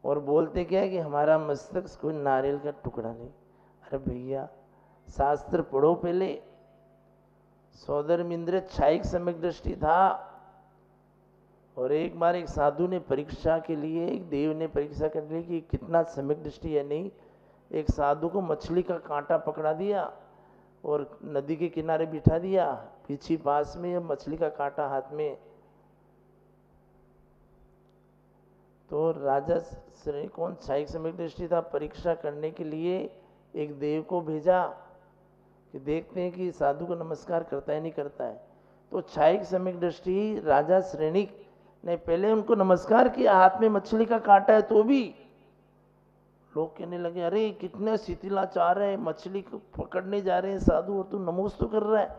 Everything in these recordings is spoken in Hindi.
और बोलते क्या है कि हमारा मस्तक कोई नारियल का टुकड़ा नहीं। अरे भैया शास्त्र पढ़ो पहले। सौदर्मिंद्र क्षायिक सम्यक दृष्टि था, और एक बार एक साधु ने परीक्षा के लिए, एक देव ने परीक्षा करने के लिए कि कितना सम्यक दृष्टि है नहीं, एक साधु को मछली का कांटा पकड़ा दिया और नदी के किनारे बिठा दिया, पीछे पास में मछली का कांटा हाथ में। तो राजा श्रेणी कौन क्षायिक सम्यक दृष्टि था, परीक्षा करने के लिए एक देव को भेजा कि देखते हैं कि साधु को नमस्कार करता है नहीं करता है। तो क्षायिक सम्यक दृष्टि राजा श्रेणिक ने पहले उनको नमस्कार किया, हाथ में मछली का कांटा है तो भी। लोग कहने लगे अरे कितने शिथिलाचार है, मछली को पकड़ने जा रहे हैं साधु और तू नमोस्तु कर रहा है।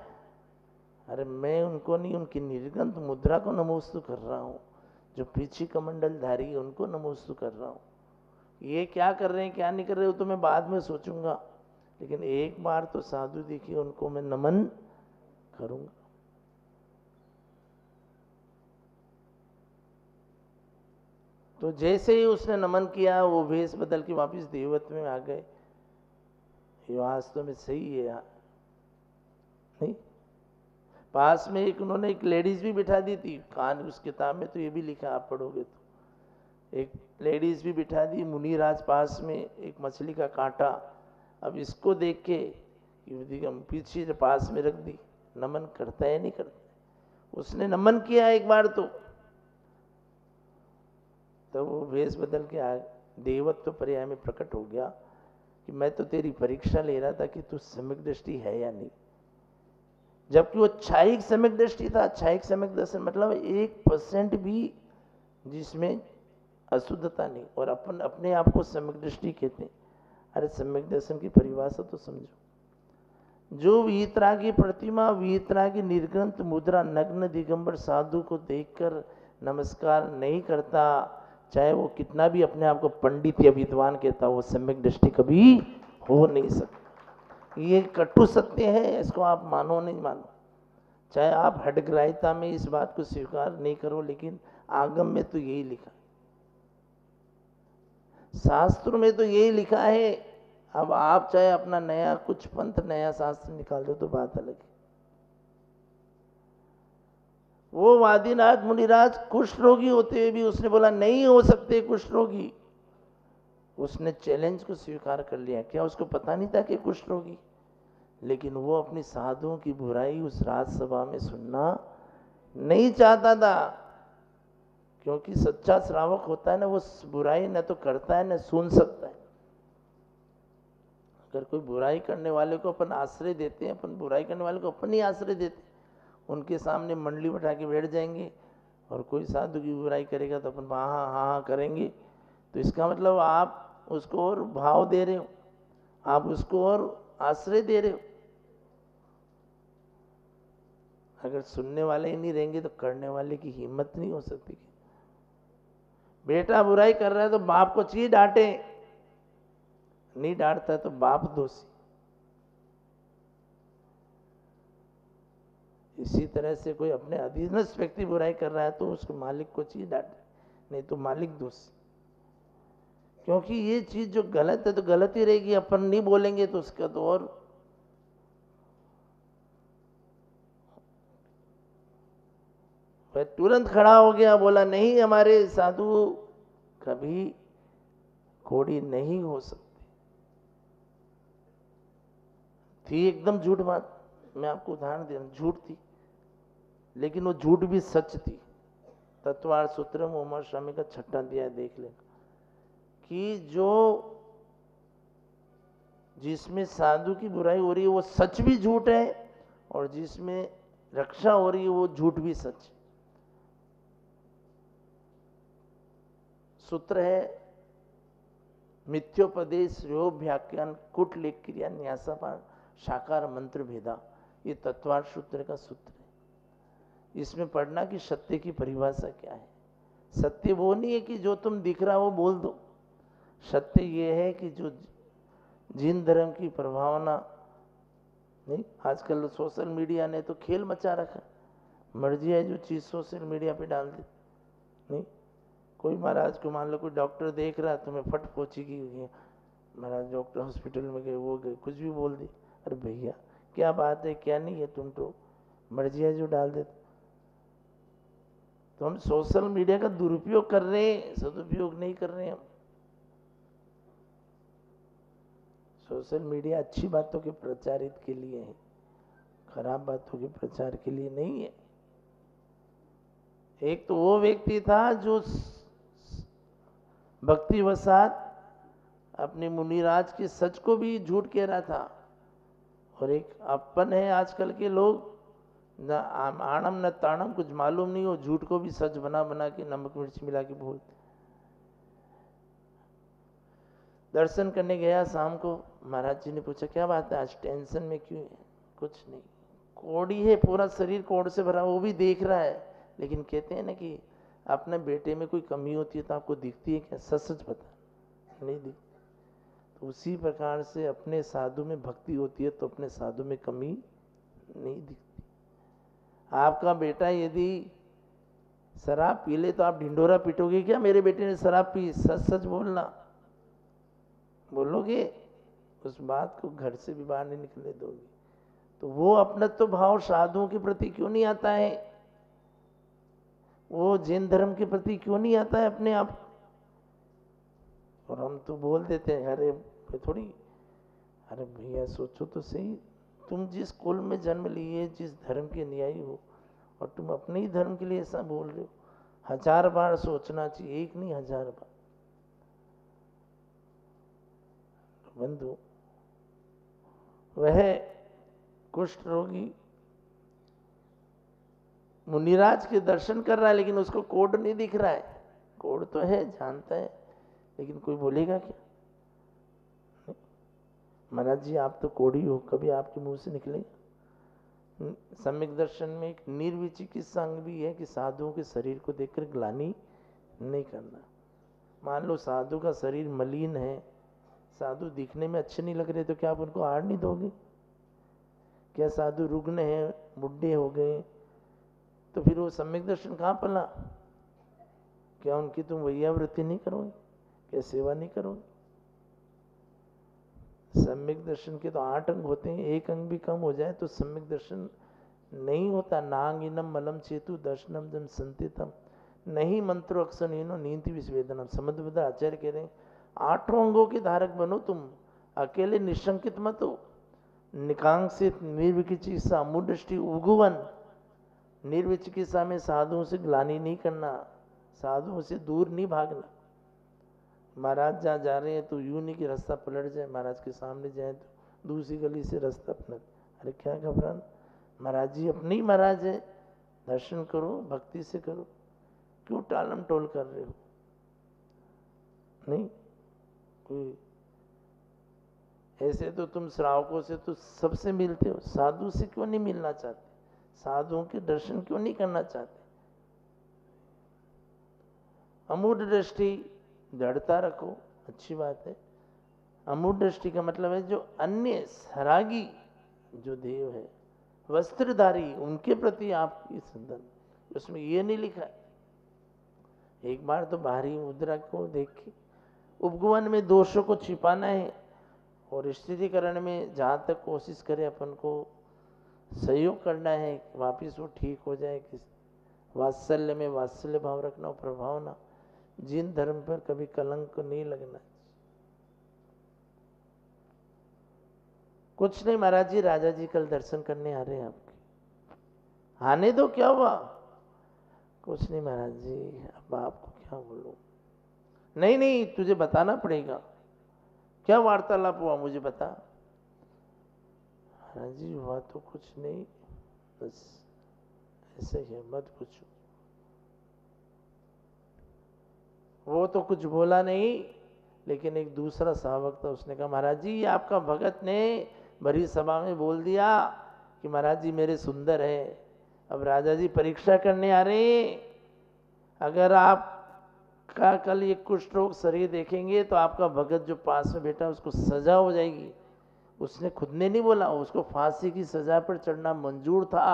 अरे मैं उनको नहीं, उनकी निर्गंत मुद्रा को नमोस्तु कर रहा हूँ, जो पीछे कमंडल धारी है उनको नमोस्तु कर रहा हूँ। ये क्या कर रहे हैं क्या नहीं कर रहे हो तो मैं बाद में सोचूंगा, लेकिन एक बार तो साधु देखिए उनको मैं नमन करूंगा। तो जैसे ही उसने नमन किया वो वेश बदल के वापस देवत्व में आ गए। ये वास्तव में सही है यार, नहीं? पास में एक उन्होंने एक लेडीज भी बिठा दी थी, कान उस किताब में तो ये भी लिखा, आप पढ़ोगे तो एक लेडीज भी बिठा दी, मुनिराज पास में, एक मछली का कांटा। अब इसको देख के युवती का पीछे पास में रख दी, नमन करता है नहीं करता। उसने नमन किया एक बार तो वो वेश बदल के देवत्व पर्याय में प्रकट हो गया कि मैं तो तेरी परीक्षा ले रहा था कि तू सम्यक दृष्टि है या नहीं। जबकि वो क्षायिक सम्यक दृष्टि था। क्षायिक सम्यक दर्शन मतलब 1% भी जिसमें अशुद्धता नहीं, और अपन अपने आप को सम्यक दृष्टि कहते हैं। अरे सम्यक दर्शन की परिभाषा तो समझो। जो वीतरागी प्रतिमा, वीतरागी निर्ग्रंथ मुद्रा, नग्न दिगंबर साधु को देखकर नमस्कार नहीं करता, चाहे वो कितना भी अपने आप को पंडित या विद्वान कहता, वो सम्यक दृष्टि कभी हो नहीं सकती। ये कटु सत्य है, इसको आप मानो नहीं मानो, चाहे आप हठग्राहिता में इस बात को स्वीकार नहीं करो, लेकिन आगम में तो यही लिखा, शास्त्र में तो यही लिखा है। अब आप चाहे अपना नया कुछ पंथ, नया शास्त्र निकाल दो तो बात अलग है। वो वादीनाथ मुनिराज कुष्ठ रोगी होते हुए भी उसने बोला नहीं हो सकते कुष्ठ रोगी। उसने चैलेंज को स्वीकार कर लिया। क्या उसको पता नहीं था कि कुष्ठ रोगी? लेकिन वो अपनी साधुओं की बुराई उस राजसभा में सुनना नहीं चाहता था, क्योंकि सच्चा श्रावक होता है ना, वो बुराई न तो करता है न सुन सकता है। अगर कोई बुराई करने वाले को अपन आश्रय देते हैं, अपन बुराई करने वाले को अपन ही आश्रय देते, उनके सामने मंडली बैठा के बैठ जाएंगे, और कोई साधु की बुराई करेगा तो अपन हाँ हाँ हाँ करेंगे। तो इसका मतलब आप उसको और भाव दे रहे हो, आप उसको और आश्रय दे रहे हो। अगर सुनने वाले ही नहीं रहेंगे तो करने वाले की हिम्मत नहीं हो सकती। बेटा बुराई कर रहा है तो बाप को चाहिए डांटे, नहीं डांटता है तो बाप दोषी। इसी तरह से कोई अपने अधीनस्थ व्यक्ति बुराई कर रहा है तो उसको मालिक को चाहिए डांटे, नहीं तो मालिक दोषी। क्योंकि ये चीज जो गलत है तो गलत ही रहेगी, अपन नहीं बोलेंगे तो उसका तो और। वह तुरंत खड़ा हो गया, बोला नहीं हमारे साधु कभी घोड़ी नहीं हो सकती थी। एकदम झूठ बात, मैं आपको उदाहरण दे रहा हूं, झूठ थी, लेकिन वो झूठ भी सच थी। तत्वार सूत्र में उमर स्वामी का 6वां अध्याय देख लेना कि जो जिसमें साधु की बुराई हो रही है वो सच भी झूठ है, और जिसमें रक्षा हो रही है वो झूठ भी सच है। सूत्र है मिथ्योपदेश व्याख्यान कुट लेख क्रिया न्यासापान साकार मंत्र भेदा। ये तत्वार सूत्र का सूत्र है। इसमें पढ़ना कि सत्य की परिभाषा क्या है। सत्य वो नहीं है कि जो तुम दिख रहा वो बोल दो। सत्य ये है कि जो जिन धर्म की प्रभावना नहीं, आजकल सोशल मीडिया ने तो खेल मचा रखा, मर्जी है जो चीज सोशल मीडिया पे डाल दे, नहीं कोई महाराज को मान लो कोई डॉक्टर देख रहा है, तुम्हें फट पहुँचेगी, महाराज डॉक्टर हॉस्पिटल में गए, वो गए, कुछ भी बोल दी। अरे भैया क्या बात है, क्या नहीं है, तुम तो मर्जी है जो डाल देते। तो हम सोशल मीडिया का दुरुपयोग कर रहे हैं, सदुपयोग नहीं कर रहे हैं हम। सोशल मीडिया अच्छी बातों के प्रचारित के लिए है, खराब बातों के प्रचार के लिए नहीं है। एक तो वो व्यक्ति था जो भक्तिवशात अपने मुनिराज के सच को भी झूठ कह रहा था, और एक अपन है आजकल के लोग, न आणम न ताणम, कुछ मालूम नहीं हो, झूठ को भी सच बना बना के नमक मिर्च मिला के बोलते। दर्शन करने गया शाम को, महाराज जी ने पूछा क्या बात है आज टेंशन में क्यों है? कुछ नहीं, कोड़ी है, पूरा शरीर कोड़ से भरा, वो भी देख रहा है, लेकिन कहते हैं ना कि अपने बेटे में कोई कमी होती है तो आपको दिखती है क्या? सच सच बता, नहीं दिखती। तो उसी प्रकार से अपने साधु में भक्ति होती है तो अपने साधु में कमी नहीं दिखती। आपका बेटा यदि शराब पी ले तो आप ढिंढोरा पीटोगे क्या मेरे बेटे ने शराब पी? सच सच बोलना, बोलोगे? उस बात को घर से भी बाहर नहीं निकलने दोगे। तो वो अपनत्व भाव साधुओं के प्रति क्यों नहीं आता है? वो जैन धर्म के प्रति क्यों नहीं आता है अपने आप? और हम तो बोल देते हैं, अरे थोड़ी, अरे भैया सोचो तो सही, तुम जिस कुल में जन्म लिए, जिस धर्म के अनुयायी हो, और तुम अपने ही धर्म के लिए ऐसा बोल रहे हो। 1000 बार सोचना चाहिए, एक नहीं 1000 बार। बंधु, वह कुष्ठ रोगी मुनिराज के दर्शन कर रहा है, लेकिन उसको कोड नहीं दिख रहा है। कोड तो है, जानता है, लेकिन कोई बोलेगा क्या? महाराज जी आप तो कोड़ी हो, कभी आपके मुंह से निकलेगा? सम्यक दर्शन में एक निर्विचिकित्सा अंग भी है कि साधुओं के शरीर को देखकर ग्लानि नहीं करना। मान लो साधु का शरीर मलिन है, साधु दिखने में अच्छे नहीं लग रहे, तो क्या आप उनको आड़ नहीं दोगे? क्या साधु रुग्ण हैं, बुढ़े हो गए, तो फिर वो सम्यक दर्शन कहाँ पला? क्या उनकी तुम वैयावृत्ति नहीं करोगे? क्या सेवा नहीं करोगे? सम्यक दर्शन के तो 8 अंग होते हैं, एक अंग भी कम हो जाए तो सम्यक दर्शन नहीं होता। नांगिनम मलम चेतु दर्शनम जम संतितम नहीं मंत्रो अक्षनीनो नीति विस्वेदनम। समुद्र आचार्य कह रहे हैं 8 अंगों के धारक बनो तुम, अकेले निशंकित मत हो। निकांक्षित निर्विचिकित्सा मुदृष्टि उगुवन, निर्विचिकित्सा में साधुओं से ग्लानि नहीं करना, साधुओं से दूर नहीं भागना। महाराज जहाँ जा रहे हैं तो यूं नहीं कि रास्ता पलट जाए, महाराज के सामने जाए तो दूसरी गली से रास्ता पलट, अरे क्या घबराना, महाराज जी अपने ही महाराज है, दर्शन करो, भक्ति से करो, क्यों टालम टोल कर रहे हो? नहीं, कोई ऐसे तो तुम श्रावकों से तो सबसे मिलते हो, साधु से क्यों नहीं मिलना चाहते? साधुओं के दर्शन क्यों नहीं करना चाहते? अमूढ़ दृष्टि दृढ़ता रखो, अच्छी बात है। अमूढ़ दृष्टि का मतलब है जो अन्य सरागी जो देव है, वस्त्रधारी, उनके प्रति आपकी संदन, उसमें ये नहीं लिखा है। एक बार तो बाहरी मुद्रा को देख के उपगमन में दोषों को छिपाना है, और स्थितिकरण में जहाँ तक कोशिश करें अपन को सहयोग करना है, वापिस वो ठीक हो जाए। किस वात्सल्य में वात्सल्य भाव रखना, प्रभाव ना, जिन धर्म पर कभी कलंक नहीं लगना। कुछ नहीं महाराज जी, राजा जी कल दर्शन करने आ रहे हैं आपके। आने दो, क्या हुआ? कुछ नहीं महाराज जी, अब आपको क्या बोलूं? नहीं नहीं, तुझे बताना पड़ेगा। क्या वार्तालाप हुआ मुझे बता। महाराज जी हुआ तो कुछ नहीं, बस ऐसे ही, मत पूछो। वो तो कुछ बोला नहीं, लेकिन एक दूसरा सावक था, उसने कहा महाराज जी आपका भगत ने भरी सभा में बोल दिया कि महाराज जी मेरे सुंदर है। अब राजा जी परीक्षा करने आ रहे हैं, अगर आप का कल ये कुष्ठ रोग शरीर देखेंगे तो आपका भगत जो पास में बैठा उसको सजा हो जाएगी। उसने खुद ने नहीं बोला, उसको फांसी की सजा पर चढ़ना मंजूर था,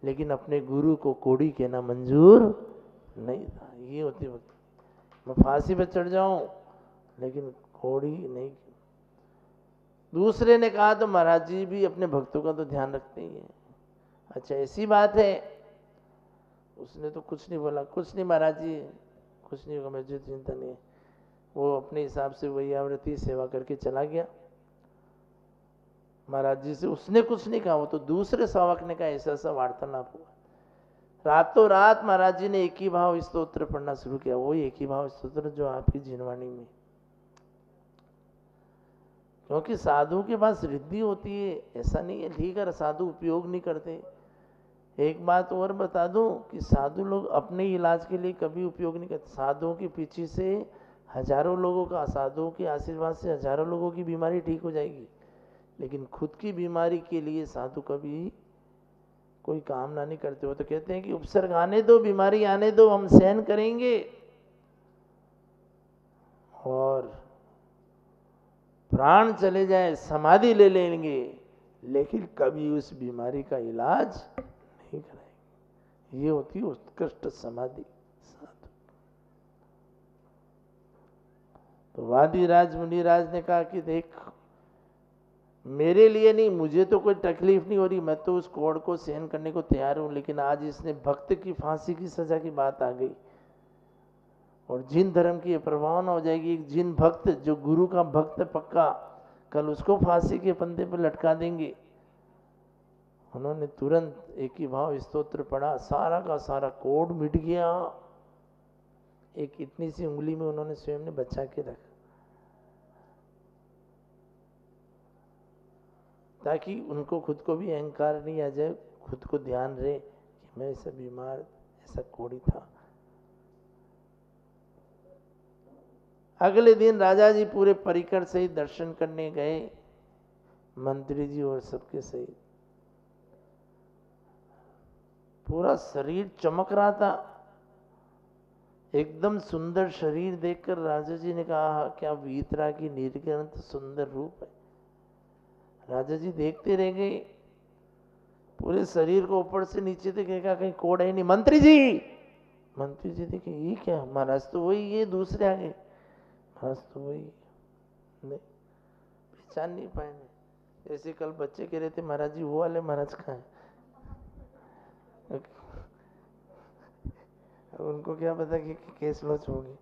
लेकिन अपने गुरु को कोड़ी कहना मंजूर नहीं था। ये होती वक्त मैं फांसी पे चढ़ जाऊं, लेकिन घोड़ी नहीं। दूसरे ने कहा तो महाराज जी भी अपने भक्तों का तो ध्यान रखते ही हैं। अच्छा ऐसी बात है? उसने तो कुछ नहीं बोला, कुछ नहीं महाराज जी, कुछ नहीं होगा, मुझे चिंता नहीं है। वो अपने हिसाब से वही आवृत्ति सेवा करके चला गया। महाराज जी से उसने कुछ नहीं कहा, वो तो दूसरे श्रावक ने कहा ऐसा ऐसा वार्तालाप हुआ। रातों रात महाराज जी ने एक ही भाव स्तोत्र पढ़ना शुरू किया, वही एक ही भाव स्तोत्र जो आपकी जिनवाणी में। क्योंकि साधु के पास रिद्धि होती है, ऐसा नहीं है ठीक है साधु उपयोग नहीं करते। एक बात और बता दूं कि साधु लोग अपने इलाज के लिए कभी उपयोग नहीं करते। साधुओं के पीछे से हजारों लोगों का, साधुओं के आशीर्वाद से हजारों लोगों की बीमारी ठीक हो जाएगी, लेकिन खुद की बीमारी के लिए साधु कभी कोई कामना नहीं करते। हो तो कहते हैं कि उपसर्ग आने दो, बीमारी आने दो, हम सहन करेंगे और प्राण चले जाए समाधि ले लेंगे, लेकिन कभी उस बीमारी का इलाज नहीं कराएंगे। ये होती है उत्कृष्ट समाधि साधु। तो वादीराज मुनिराज ने कहा कि देख मेरे लिए नहीं, मुझे तो कोई तकलीफ नहीं हो रही, मैं तो उस कोड़ को सहन करने को तैयार हूं, लेकिन आज इसने भक्त की फांसी की सजा की बात आ गई और जिन धर्म की प्रभावना हो जाएगी। जिन भक्त जो गुरु का भक्त पक्का, कल उसको फांसी के फंदे पर लटका देंगे। उन्होंने तुरंत एक ही भाव स्तोत्र पढ़ा, सारा का सारा कोड मिट गया। एक इतनी सी उंगली में उन्होंने स्वयं ने बचा के रखा, ताकि उनको खुद को भी अहंकार नहीं आ जाए, खुद को ध्यान रहे कि मैं ऐसा बीमार, ऐसा कोड़ी था। अगले दिन राजा जी पूरे परिकर सहित दर्शन करने गए, मंत्री जी और सबके सहित। पूरा शरीर चमक रहा था, एकदम सुंदर शरीर देखकर राजा जी ने कहा क्या वीतरा की निर्गंत सुंदर रूप है। राजा जी देखते रह गए, पूरे शरीर को ऊपर से नीचे देखेगा कहीं कोड है नहीं। मंत्री जी देखे ये क्या, महाराज तो वही, ये दूसरे आ गए। महाराज तो वही नहीं, पहचान नहीं पाए। जैसे कल बच्चे कह रहे थे महाराज जी वो वाले महाराज कहाँ है, उनको क्या पता कि केस लॉच होगी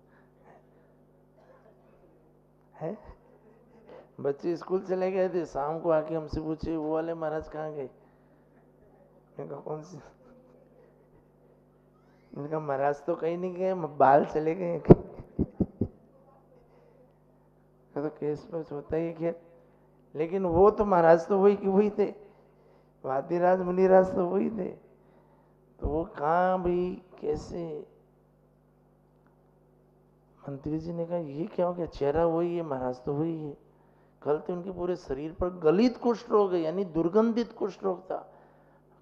है। बच्चे स्कूल चले गए थे, शाम को आके हमसे पूछे वो वाले महाराज कहाँ गए। मैंने कहा कौन सी, मैंने कहा महाराज तो कहीं नहीं गए, बाल चले गए। तो केस लॉच होता ही क्या, लेकिन वो तो महाराज तो वही की वही थे, वादीराज मुनिराज तो वही थे। तो वो कहाँ भी कैसे। मंत्री जी ने कहा ये क्या हो गया, चेहरा वही है, महाराज तो वही है। कल तो उनके पूरे शरीर पर गलित कुष्ठ रोग है, यानी दुर्गंधित कुष्ठ रोग था।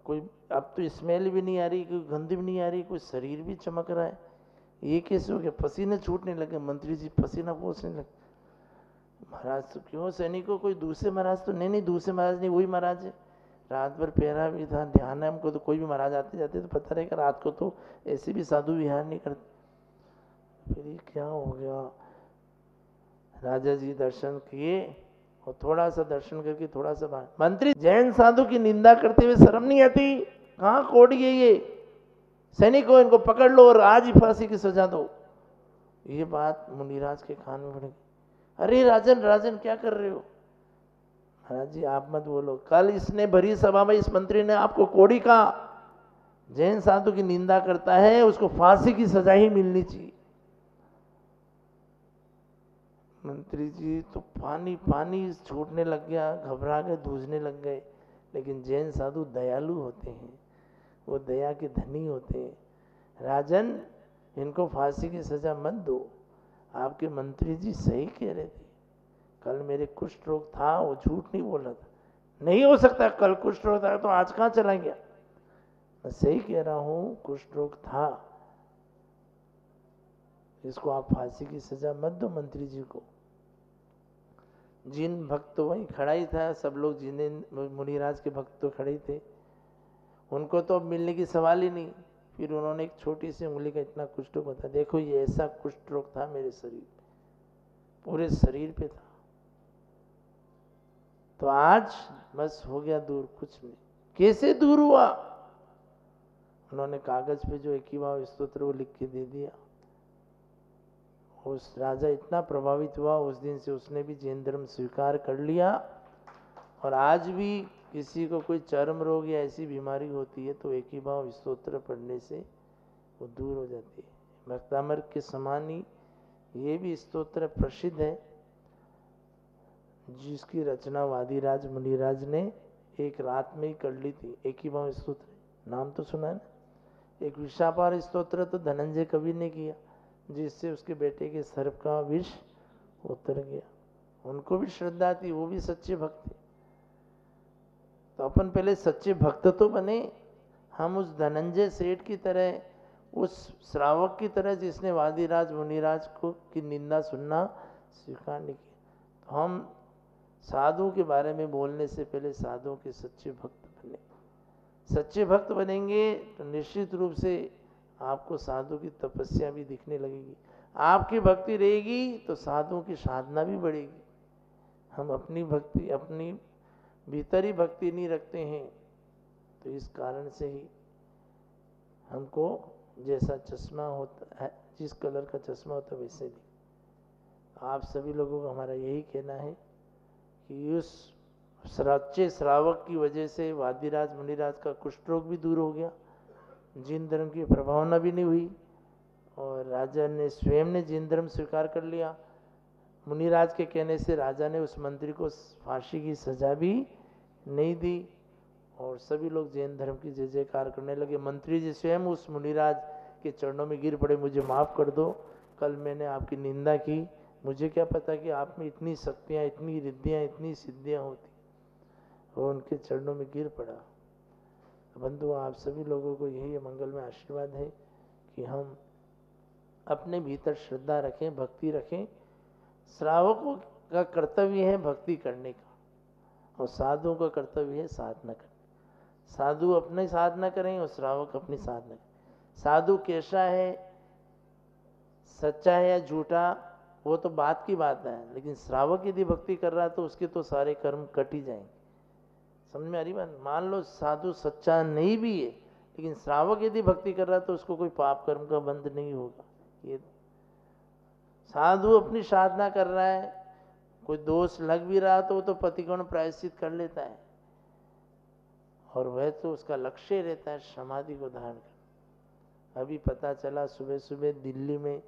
कोई अब तो स्मेल भी नहीं आ रही, कोई गंध भी नहीं आ रही, कोई शरीर भी चमक रहा है। ये कैसे हो गया, पसीने छूटने लगे। मंत्री जी पसीना पोंछने लगे। महाराज तो क्यों सैनिकों, कोई दूसरे महाराज तो नहीं, दूसरे महाराज नहीं, वही महाराज है। रात भर पहरा भी था, ध्यान है हमको तो, कोई भी महाराज आते जाते तो पता रहेगा, रात को तो ऐसे भी साधु विहार नहीं करते। फिर ये क्या हो गया। राजा जी दर्शन किए और थोड़ा सा दर्शन करके थोड़ा सा बाहर। मंत्री जैन साधु की निंदा करते हुए शर्म नहीं आती, कहाँ कोड गए ये सैनिकों, इनको पकड़ लो और आज ही फांसी की सजा दो। ये बात मुनिराज के कान में पड़ी। अरे राजन क्या कर रहे हो। महाराज जी आप मत बोलो, कल इसने भरी सभा में इस मंत्री ने आपको कोड़ी कहा, जैन साधु की निंदा करता है उसको फांसी की सजा ही मिलनी चाहिए। मंत्री जी तो पानी छूटने लग गया, घबरा गए, दूझने लग गए। लेकिन जैन साधु दयालु होते हैं, वो दया के धनी होते हैं। राजन इनको फांसी की सजा मत दो, आपके मंत्री जी सही कह रहे थे। कल मेरे कुष्ठ रोग था, वो झूठ नहीं बोल रहा था। नहीं हो सकता कल कुष्ठ रोग था तो आज कहाँ चला गया। मैं सही कह रहा हूं, कुष्ठ रोग था, इसको आप फांसी की सजा मत दो मंत्री जी को। जिन भक्त तो वहीं खड़ा ही था, सब लोग जिन्हें मुनिराज के भक्त तो खड़े थे, उनको तो अब मिलने की सवाल ही नहीं। फिर उन्होंने एक छोटी सी उंगली का इतना कुष्ठ रोग बताया, देखो ये ऐसा कुष्ठ रोग था मेरे शरीर पे, पूरे शरीर पे था, तो आज बस हो गया दूर। कुछ नहीं, कैसे दूर हुआ? उन्होंने कागज पे जो एकीभाव स्तोत्र वो लिख के दे दिया। उस राजा इतना प्रभावित हुआ, उस दिन से उसने भी जैन धर्म स्वीकार कर लिया। और आज भी किसी को कोई चर्म रोग या ऐसी बीमारी होती है तो एकीभाव स्तोत्र पढ़ने से वो दूर हो जाती है। भक्तामृत के समान ही ये भी स्तोत्र प्रसिद्ध है, जिसकी रचना वादिराज मुनिराज ने एक रात में ही कर ली थी। एकीभाव स्तोत्र, नाम तो सुना है ना। एक विषापार स्तोत्र तो धनंजय कवि ने किया, जिससे उसके बेटे के सर्प का विष उतर गया। उनको भी श्रद्धा थी, वो भी सच्चे भक्त थे। तो अपन पहले सच्चे भक्त तो बने। हम उस धनंजय सेठ की तरह, उस श्रावक की तरह जिसने वादिराज मुनिराज को की निंदा सुनना स्वीकार नहीं किया, तो हम साधु के बारे में बोलने से पहले साधुओं के सच्चे भक्त बने। सच्चे भक्त बनेंगे तो निश्चित रूप से आपको साधु की तपस्या भी दिखने लगेगी। आपकी भक्ति रहेगी तो साधुओं की साधना भी बढ़ेगी। हम अपनी भक्ति, अपनी भीतर ही भक्ति नहीं रखते हैं, तो इस कारण से ही हमको जैसा चश्मा होता है, जिस कलर का चश्मा होता है वैसे भी। आप सभी लोगों का हमारा यही कहना है कि उस सच्चे श्रावक की वजह से वादिराज मुनिराज का कुष्ठ रोग भी दूर हो गया, जैन धर्म की प्रभावना भी नहीं हुई, और राजा ने स्वयं ने जैन धर्म स्वीकार कर लिया। मुनिराज के कहने से राजा ने उस मंत्री को फांसी की सजा भी नहीं दी, और सभी लोग जैन धर्म की जय जयकार करने लगे। मंत्री जी स्वयं उस मुनिराज के चरणों में गिर पड़े, मुझे माफ़ कर दो, कल मैंने आपकी निंदा की, मुझे क्या पता कि आप में इतनी शक्तियाँ, इतनी रिद्धियाँ, इतनी सिद्धियाँ होती। वो उनके चरणों में गिर पड़ा। बंधु, आप सभी लोगों को यही मंगल में आशीर्वाद है कि हम अपने भीतर श्रद्धा रखें, भक्ति रखें। श्रावकों का कर्तव्य है भक्ति करने का, और साधुओं का कर्तव्य है साधना करना। साधु अपनी साधना करें और श्रावक अपनी साधना करें। साधु कैसा है, सच्चा है या झूठा, वो तो बात की बात है, लेकिन श्रावक यदि भक्ति कर रहा है तो उसके तो सारे कर्म कट ही जाएंगे। समझ में आ रही बात? मान लो साधु सच्चा नहीं भी है, लेकिन श्रावक यदि भक्ति कर रहा है तो उसको कोई पाप कर्म का बंध नहीं होगा। ये साधु अपनी साधना कर रहा है, कोई दोष लग भी रहा तो वो तो प्रतिकोण प्रायश्चित कर लेता है, और वह तो उसका लक्ष्य रहता है समाधि को धारण करना। अभी पता चला सुबह सुबह दिल्ली में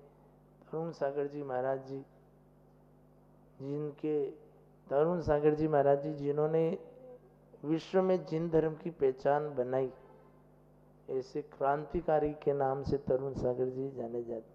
तरुण सागर जी महाराज जी, तरुण सागर जी महाराज जी जिन्होंने विश्व में जैन धर्म की पहचान बनाई, ऐसे क्रांतिकारी के नाम से तरुण सागर जी जाने जाते।